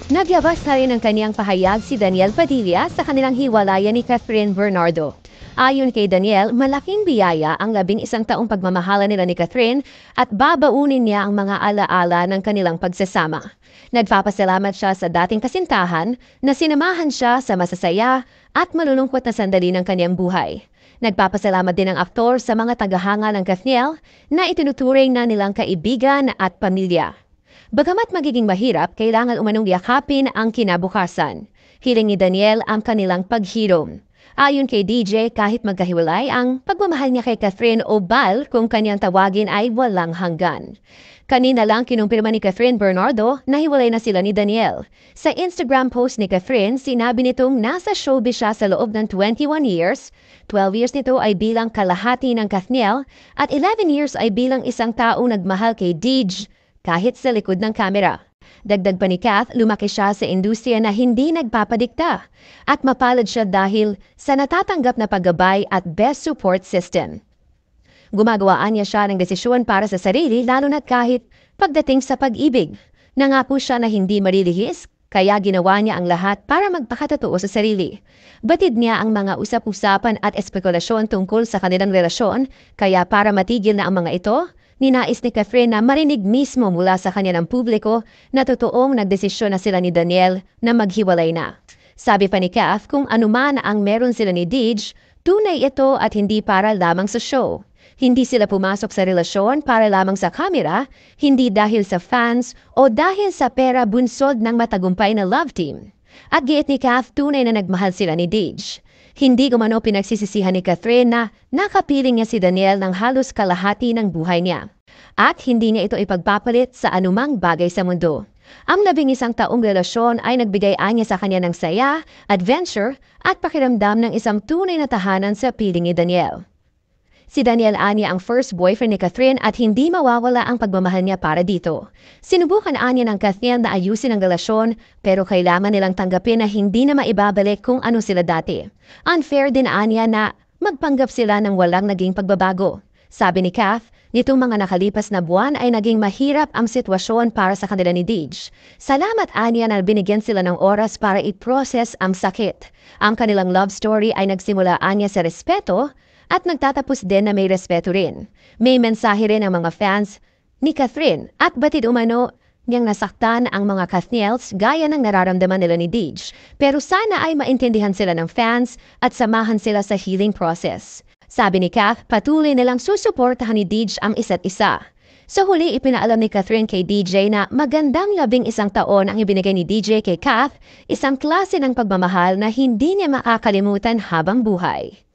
Nagyabas na rin ng kaniyang pahayag si Daniel Padilla sa kanilang hiwalayan ni Catherine Bernardo. Ayon kay Daniel, malaking biyaya ang 11 taong pagmamahala nila ni Catherine at babaunin niya ang mga alaala ng kanilang pagsasama. Nagpapasalamat siya sa dating kasintahan na sinamahan siya sa masasaya at malulungkot na sandali ng kaniyang buhay. Nagpapasalamat din ang aktor sa mga tagahanga ng Kathniel na itinuturing na nilang kaibigan at pamilya. Bagamat magiging mahirap, kailangan umanong yakapin ang kinabukasan. Hiling ni Daniel ang kanilang paghirom. Ayon kay DJ, kahit magkahiwalay, ang pagmamahal niya kay Catherine o Bal kung kanyang tawagin ay walang hanggan. Kanina lang kinumpirma ni Catherine Bernardo na hiwalay na sila ni Daniel. Sa Instagram post ni Catherine, sinabi nitong nasa showbiz siya sa loob ng 21 years, 12 years nito ay bilang kalahati ng Kathniel at 11 years ay bilang isang taong nagmahal kay Deej kahit sa likod ng kamera. Dagdag pa ni Kath, lumaki siya sa industriya na hindi nagpapadikta at mapalad siya dahil sa natatanggap na paggabay at best support system. Gumagawaan niya siya ng desisyon para sa sarili lalo na't kahit pagdating sa pag-ibig. Nangako siya na hindi marilihis, kaya ginawa niya ang lahat para magpakatotoo sa sarili. Batid niya ang mga usap-usapan at espekulasyon tungkol sa kanilang relasyon, kaya para matigil na ang mga ito, ninais ni Catherine na marinig mismo mula sa kanya ng publiko na totoong nagdesisyon na sila ni Daniel na maghiwalay na. Sabi pa ni Kath, kung anuman ang meron sila ni Deej, tunay ito at hindi para lamang sa show. Hindi sila pumasok sa relasyon para lamang sa kamera, hindi dahil sa fans o dahil sa pera bunsod ng matagumpay na love team. At giit ni Kath, tunay na nagmahal sila ni Deej. Hindi gumano pinagsisisihan ni Catherine na nakapiling niya si Daniel ng halos kalahati ng buhay niya. At hindi niya ito ipagpapalit sa anumang bagay sa mundo. Ang 11 taong relasyon ay nagbigay anya sa kanya ng saya, adventure at pakiramdam ng isang tunay na tahanan sa piling ni Daniel. Si Daniel anya ang first boyfriend ni Catherine at hindi mawawala ang pagmamahal niya para dito. Sinubukan anya ng Kathniel na ayusin ang relasyon pero kailangan nilang tanggapin na hindi na maibabalik kung ano sila dati. Unfair din anya na magpanggap sila ng walang naging pagbabago. Sabi ni Kath, nitong mga nakalipas na buwan ay naging mahirap ang sitwasyon para sa kanila ni Deej. Salamat anya na binigyan sila ng oras para i-process ang sakit. Ang kanilang love story ay nagsimula anya sa respeto at nagtatapos din na may respeto rin. May mensahe rin ang mga fans ni Catherine at batid umano niyang nasaktan ang mga Kathniels gaya ng nararamdaman nila ni Deej. Pero sana ay maintindihan sila ng fans at samahan sila sa healing process. Sabi ni Kath, patuloy nilang susuportahan ni Deej ang isa't isa. Sa huli, ipinaalam ni Catherine kay DJ na magandang 11 taon ang ibinigay ni DJ kay Kath, isang klase ng pagmamahal na hindi niya makakalimutan habang buhay.